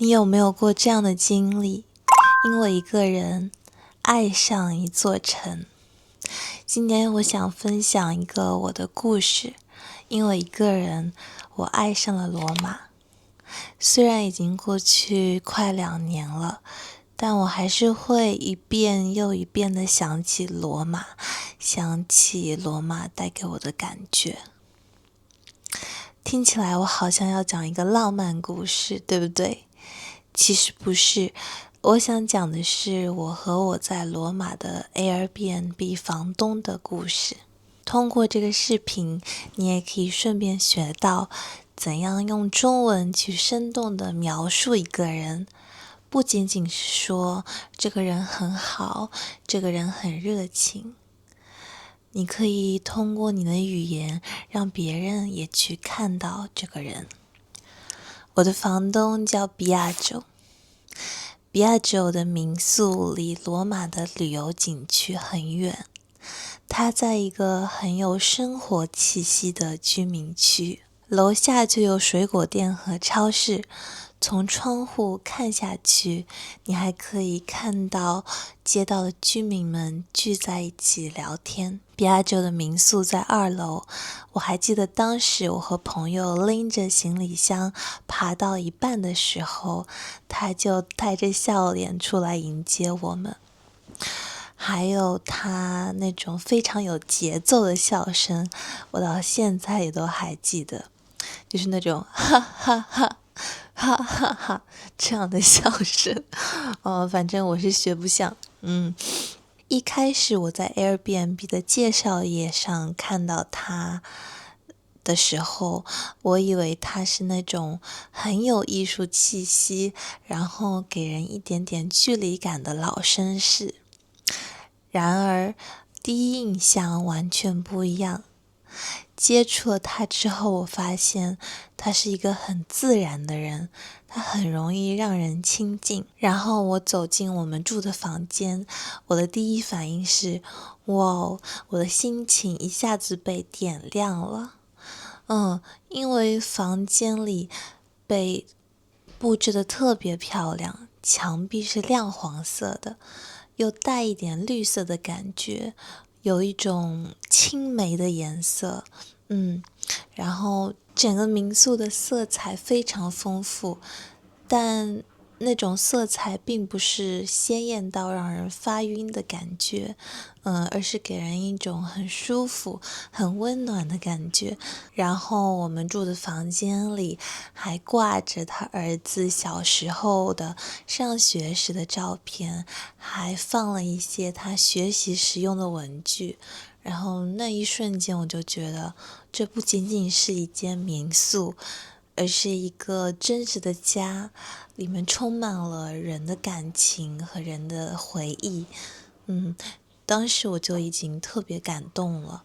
你有没有过这样的经历？因为一个人爱上一座城。今天我想分享一个我的故事。因为一个人，我爱上了罗马。虽然已经过去快2年了，但我还是会一遍又一遍地想起罗马，想起罗马带给我的感觉。听起来我好像要讲一个浪漫故事，对不对？其实不是，我想讲的是我和我在罗马的 Airbnb 房东的故事。通过这个视频，你也可以顺便学到怎样用中文去生动地描述一个人，不仅仅是说这个人很好，这个人很热情。你可以通过你的语言让别人也去看到这个人。我的房东叫比亚久。比亚久的民宿离罗马的旅游景区很远，它在一个很有生活气息的居民区，楼下就有水果店和超市。从窗户看下去，你还可以看到街道的居民们聚在一起聊天。比亚久的民宿在2楼，我还记得当时我和朋友拎着行李箱爬到一半的时候，他就带着笑脸出来迎接我们。还有他那种非常有节奏的笑声，我到现在也都还记得，就是那种哈哈哈哈哈哈这样的笑声。反正我是学不像。一开始我在 Airbnb 的介绍页上看到他的时候，我以为他是那种很有艺术气息，然后给人一点点距离感的老绅士。然而第一印象完全不一样。接触了他之后，我发现他是一个很自然的人，他很容易让人亲近。然后我走进我们住的房间，我的第一反应是，哇，我的心情一下子被点亮了。因为房间里被布置得特别漂亮，墙壁是亮黄色的，又带一点绿色的感觉，有一种青梅的颜色。然后整个民宿的色彩非常丰富，但那种色彩并不是鲜艳到让人发晕的感觉，而是给人一种很舒服、很温暖的感觉。然后我们住的房间里还挂着他儿子小时候的上学时的照片，还放了一些他学习时用的文具。然后那一瞬间我就觉得，这不仅仅是一间民宿，而是一个真实的家，里面充满了人的感情和人的回忆。当时我就已经特别感动了。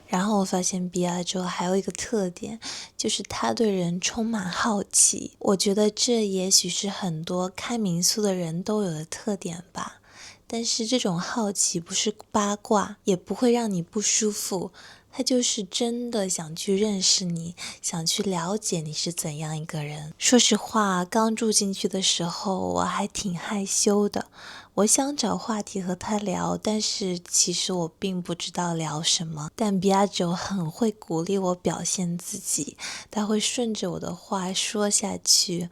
然后我发现比亚久还有一个特点，就是他对人充满好奇。我觉得这也许是很多开民宿的人都有的特点吧。但是这种好奇不是八卦，也不会让你不舒服，他就是真的想去认识你，想去了解你是怎样一个人。说实话，刚住进去的时候我还挺害羞的，我想找话题和他聊，但是其实我并不知道聊什么。但比亚久很会鼓励我表现自己，他会顺着我的话说下去，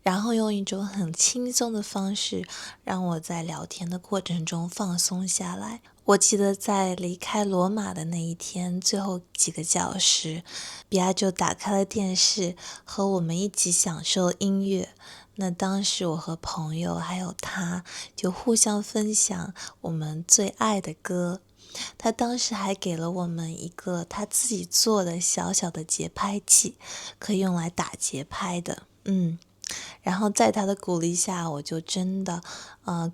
然后用一种很轻松的方式让我在聊天的过程中放松下来。我记得在离开罗马的那一天最后几个小时，比亚久打开了电视，和我们一起享受音乐。那当时我和朋友还有他就互相分享我们最爱的歌。他当时还给了我们一个他自己做的小小的节拍器，可以用来打节拍的。然后在他的鼓励下，我就真的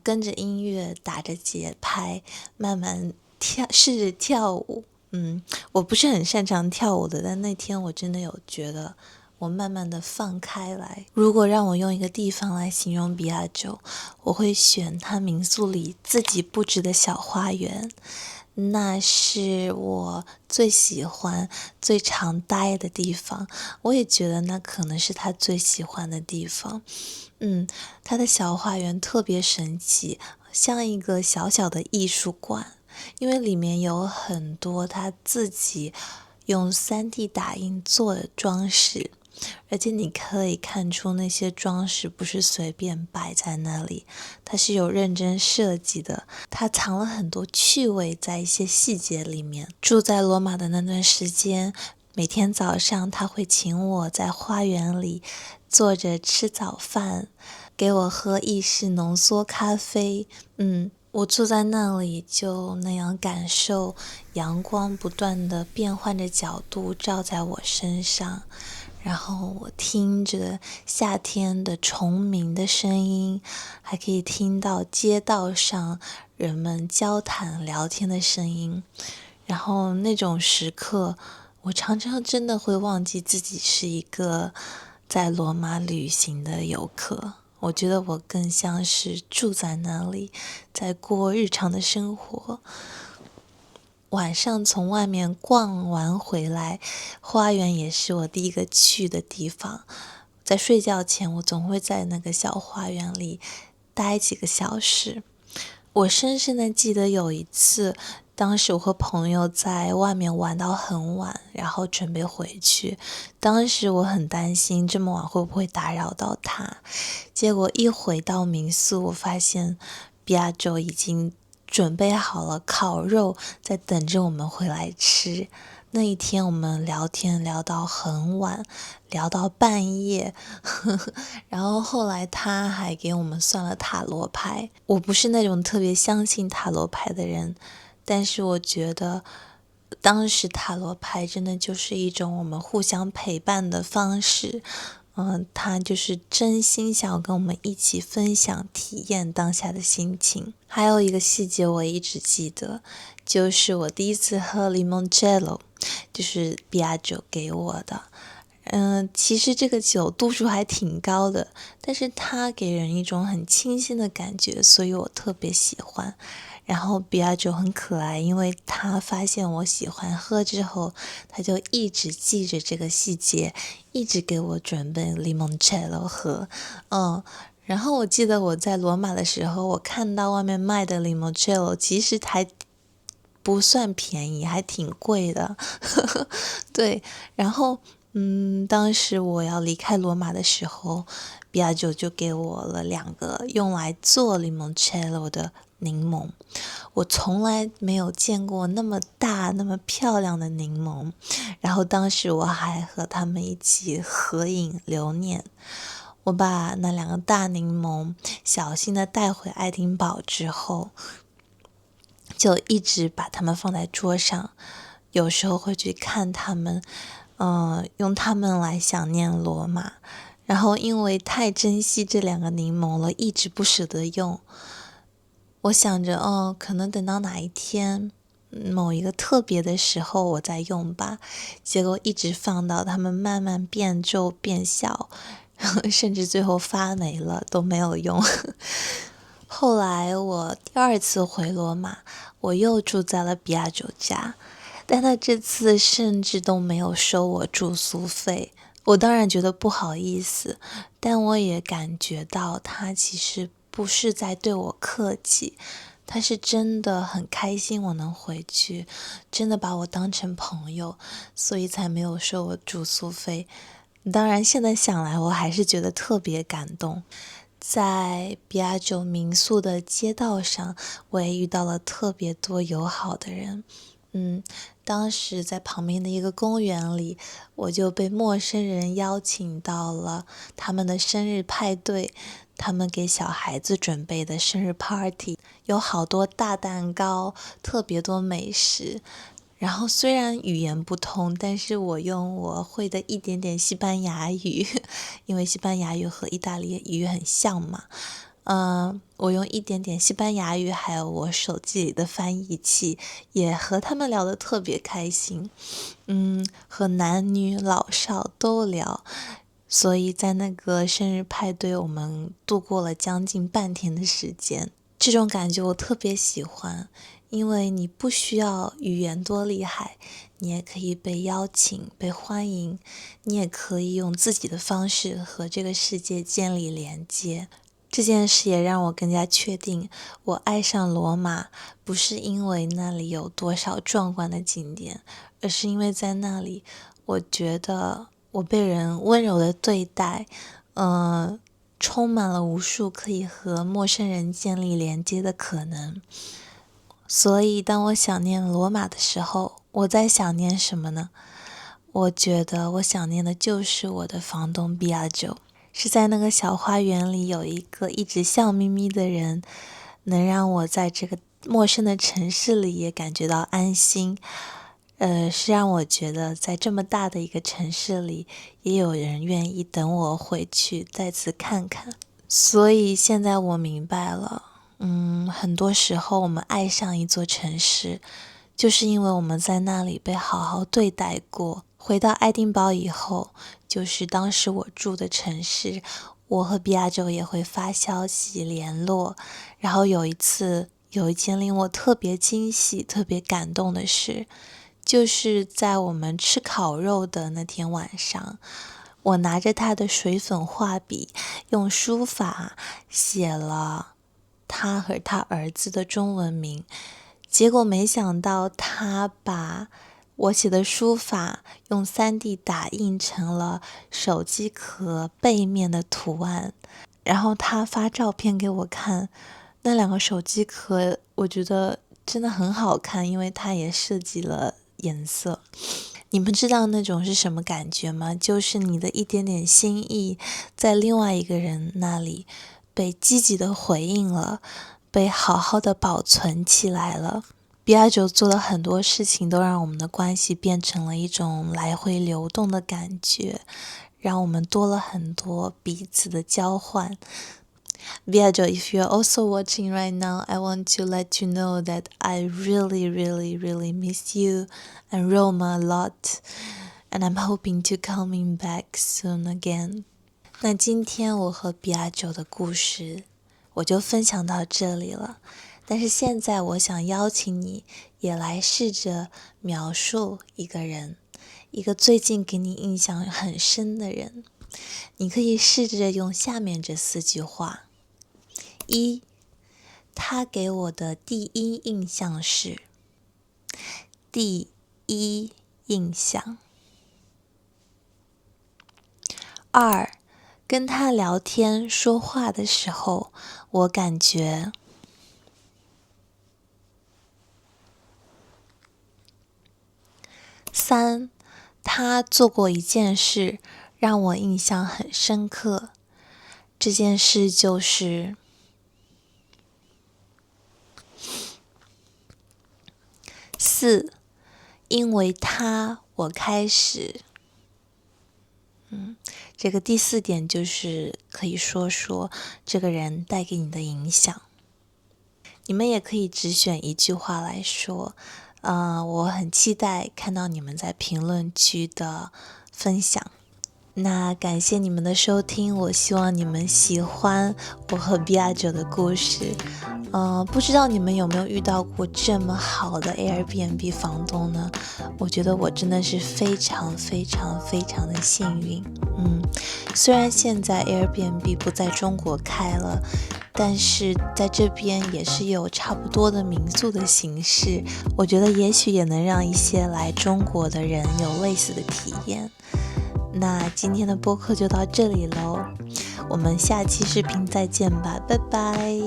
跟着音乐打着节拍慢慢试着跳舞。我不是很擅长跳舞的，但那天我真的有觉得我慢慢的放开来。如果让我用一个地方来形容比亚久，我会选他民宿里自己布置的小花园。那是我最喜欢、最常待的地方。我也觉得那可能是他最喜欢的地方。他的小花园特别神奇，像一个小小的艺术馆，因为里面有很多他自己用3D 打印做的装饰，而且你可以看出那些装饰不是随便摆在那里，它是有认真设计的，它藏了很多趣味在一些细节里面。住在罗马的那段时间，每天早上他会请我在花园里坐着吃早饭，给我喝意式浓缩咖啡。我坐在那里就那样感受阳光不断的变换着角度照在我身上，然后我听着夏天的虫鸣的声音，还可以听到街道上人们交谈聊天的声音。然后那种时刻，我常常真的会忘记自己是一个在罗马旅行的游客。我觉得我更像是住在那里，在过日常的生活。晚上从外面逛完回来，花园也是我第一个去的地方。在睡觉前，我总会在那个小花园里待几个小时。我深深的记得有一次，当时我和朋友在外面玩到很晚，然后准备回去。当时我很担心这么晚会不会打扰到他，结果一回到民宿，我发现比亚州已经准备好了烤肉，在等着我们回来吃。那一天我们聊天聊到很晚，聊到半夜然后后来他还给我们算了塔罗牌。我不是那种特别相信塔罗牌的人，但是我觉得当时塔罗牌真的就是一种我们互相陪伴的方式。他就是真心想跟我们一起分享体验当下的心情。还有一个细节我一直记得，就是我第一次喝 limoncello， 就是比亚酒给我的。其实这个酒度数还挺高的，但是它给人一种很清新的感觉，所以我特别喜欢。然后比亚酒很可爱，因为他发现我喜欢喝之后，他就一直记着这个细节，一直给我准备 limoncello 喝。然后我记得我在罗马的时候，我看到外面卖的 limoncello 其实还不算便宜，还挺贵的。对，然后当时我要离开罗马的时候，比亚酒就给我了2个用来做 limoncello 的柠檬。我从来没有见过那么大那么漂亮的柠檬，然后当时我还和他们一起合影留念。我把那2个大柠檬小心的带回爱丁堡之后，就一直把它们放在桌上，有时候会去看它们，用它们来想念罗马。然后因为太珍惜这2个柠檬了，一直不舍得用。我想着，可能等到哪一天，某一个特别的时候我再用吧。结果一直放到它们慢慢变皱变小，甚至最后发霉了都没有用。后来我第2次回罗马，我又住在了比亚酒家，但他这次甚至都没有收我住宿费。我当然觉得不好意思，但我也感觉到他其实不是在对我客气，他是真的很开心我能回去，真的把我当成朋友，所以才没有收我住宿费。当然现在想来我还是觉得特别感动。在比亚酒民宿的街道上，我也遇到了特别多友好的人。当时在旁边的一个公园里，我就被陌生人邀请到了他们的生日派对，他们给小孩子准备的生日 party， 有好多大蛋糕，特别多美食。然后虽然语言不通，但是我用我会的一点点西班牙语，因为西班牙语和意大利语很像嘛。我用一点点西班牙语，还有我手机里的翻译器，也和他们聊得特别开心。和男女老少都聊，所以在那个生日派对，我们度过了将近半天的时间。这种感觉我特别喜欢，因为你不需要语言多厉害，你也可以被邀请、被欢迎，你也可以用自己的方式和这个世界建立连接。这件事也让我更加确定，我爱上罗马不是因为那里有多少壮观的景点，而是因为在那里，我觉得我被人温柔的对待，充满了无数可以和陌生人建立连接的可能。所以当我想念罗马的时候，我在想念什么呢？我觉得我想念的就是我的房东比亚九，是在那个小花园里有一个一直笑眯眯的人，能让我在这个陌生的城市里也感觉到安心。是让我觉得在这么大的一个城市里，也有人愿意等我回去再次看看。所以现在我明白了，很多时候我们爱上一座城市，就是因为我们在那里被好好对待过。回到爱丁堡以后，就是当时我住的城市，我和比亚州也会发消息联络。然后有一件令我特别惊喜、特别感动的事，就是在我们吃烤肉的那天晚上，我拿着他的水粉画笔，用书法写了他和他儿子的中文名。结果没想到他把我写的书法用 3D 打印成了手机壳背面的图案，然后他发照片给我看，那两个手机壳我觉得真的很好看，因为他也设计了颜色。你们知道那种是什么感觉吗？就是你的一点点心意在另外一个人那里被积极的回应了，被好好的保存起来了。比亚九做了很多事情，都让我们的关系变成了一种来回流动的感觉，让我们多了很多彼此的交换。Viaggio, if you're also watching right now, I want to let you know that I really, really, really miss you and Roma a lot, and I'm hoping to coming back soon again. 那今天我和比亚九的故事我就分享到这里了，但是现在我想邀请你也来试着描述一个人，一个最近给你印象很深的人。你可以试着用下面这4句话。1. 他给我的第一印象是第一印象。2. 跟他聊天说话的时候，我感觉3. 他做过一件事让我印象很深刻，这件事就是4. 因为他我开始这个第4点就是可以说说这个人带给你的影响。你们也可以只选一句话来说。我很期待看到你们在评论区的分享。那感谢你们的收听，我希望你们喜欢我和比亚九的故事。不知道你们有没有遇到过这么好的 Airbnb 房东呢？我觉得我真的是非常非常非常的幸运。虽然现在 Airbnb 不在中国开了，但是在这边也是有差不多的民宿的形式，我觉得也许也能让一些来中国的人有类似的体验。那今天的播客就到这里咯，我们下期视频再见吧，拜拜。